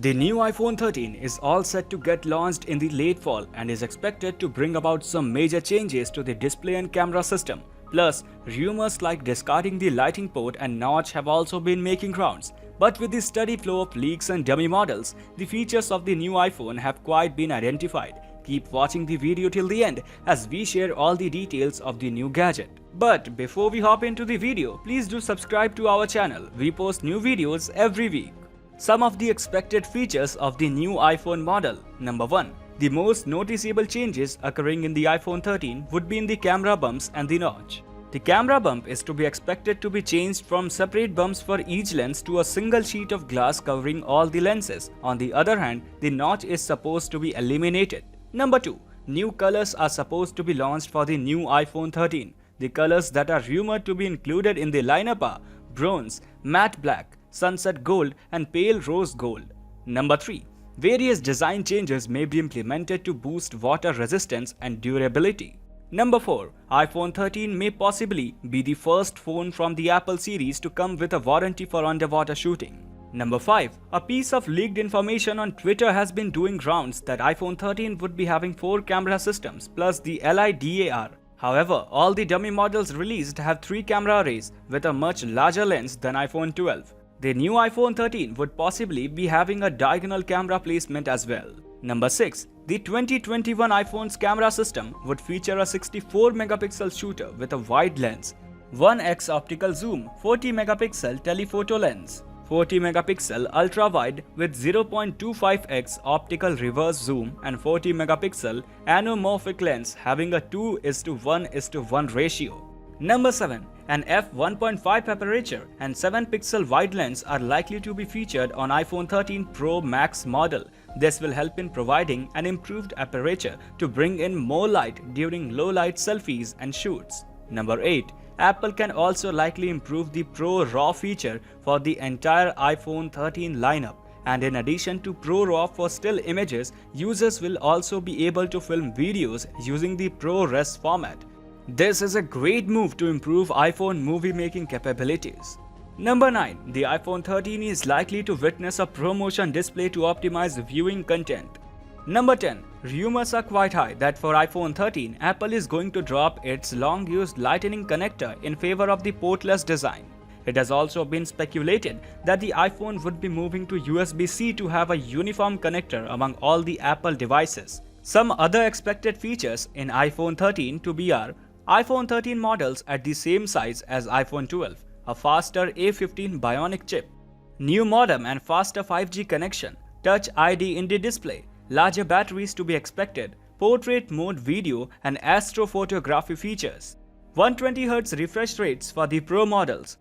The new iPhone 13 is all set to get launched in the late fall and is expected to bring about some major changes to the display and camera system. Plus, rumors like discarding the Lightning port and notch have also been making rounds. But with the steady flow of leaks and dummy models, the features of the new iPhone have quite been identified. Keep watching the video till the end as we share all the details of the new gadget. But before we hop into the video, please do subscribe to our channel. We post new videos every week. Some of the expected features of the new iPhone model. Number 1. The most noticeable changes occurring in the iPhone 13 would be in the camera bumps and the notch. The camera bump is to be expected to be changed from separate bumps for each lens to a single sheet of glass covering all the lenses. On the other hand, the notch is supposed to be eliminated. Number 2. New colors are supposed to be launched for the new iPhone 13. The colors that are rumored to be included in the lineup are bronze, matte black, sunset gold and pale rose gold. Number 3. Various design changes may be implemented to boost water resistance and durability. Number 4. iPhone 13 may possibly be the first phone from the Apple series to come with a warranty for underwater shooting. Number 5. A piece of leaked information on Twitter has been doing rounds that iPhone 13 would be having 4 camera systems plus the LiDAR. However, all the dummy models released have 3 camera arrays with a much larger lens than iPhone 12. The new iPhone 13 would possibly be having a diagonal camera placement as well. Number 6. The 2021 iPhone's camera system would feature a 64 megapixel shooter with a wide lens, 1x optical zoom, 40 megapixel telephoto lens, 40 megapixel ultra wide with 0.25x optical reverse zoom and 40 megapixel anamorphic lens having a 2:1:1 ratio. Number 7. An f1.5 aperture and 7 pixel wide lens are likely to be featured on iPhone 13 Pro Max model. This will help in providing an improved aperture to bring in more light during low light selfies and shoots. Number 8. Apple can also likely improve the Pro RAW feature for the entire iPhone 13 lineup. And in addition to Pro RAW for still images, users will also be able to film videos using the ProRes format. This is a great move to improve iPhone movie making capabilities. Number 9. The iPhone 13 is likely to witness a ProMotion display to optimize viewing content. Number 10. Rumors are quite high that for iPhone 13, Apple is going to drop its long-used Lightning connector in favor of the portless design. It has also been speculated that the iPhone would be moving to USB-C to have a uniform connector among all the Apple devices. Some other expected features in iPhone 13 to be are iPhone 13 models at the same size as iPhone 12, a faster A15 Bionic chip, new modem and faster 5G connection, Touch ID in the display, larger batteries to be expected, portrait mode video and astrophotography features, 120Hz refresh rates for the Pro models,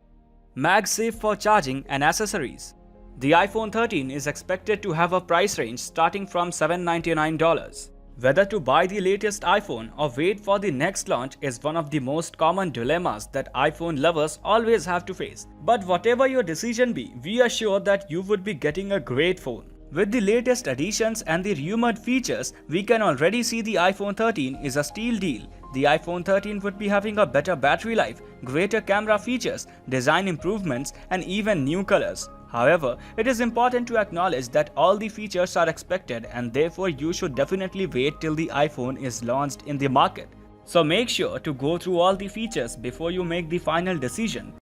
MagSafe for charging and accessories. The iPhone 13 is expected to have a price range starting from $799. Whether to buy the latest iPhone or wait for the next launch is one of the most common dilemmas that iPhone lovers always have to face. But whatever your decision be, we are sure that you would be getting a great phone. With the latest additions and the rumored features, we can already see the iPhone 13 is a steal deal. The iPhone 13 would be having a better battery life, greater camera features, design improvements and even new colors. However, it is important to acknowledge that all the features are expected and therefore you should definitely wait till the iPhone is launched in the market. So make sure to go through all the features before you make the final decision.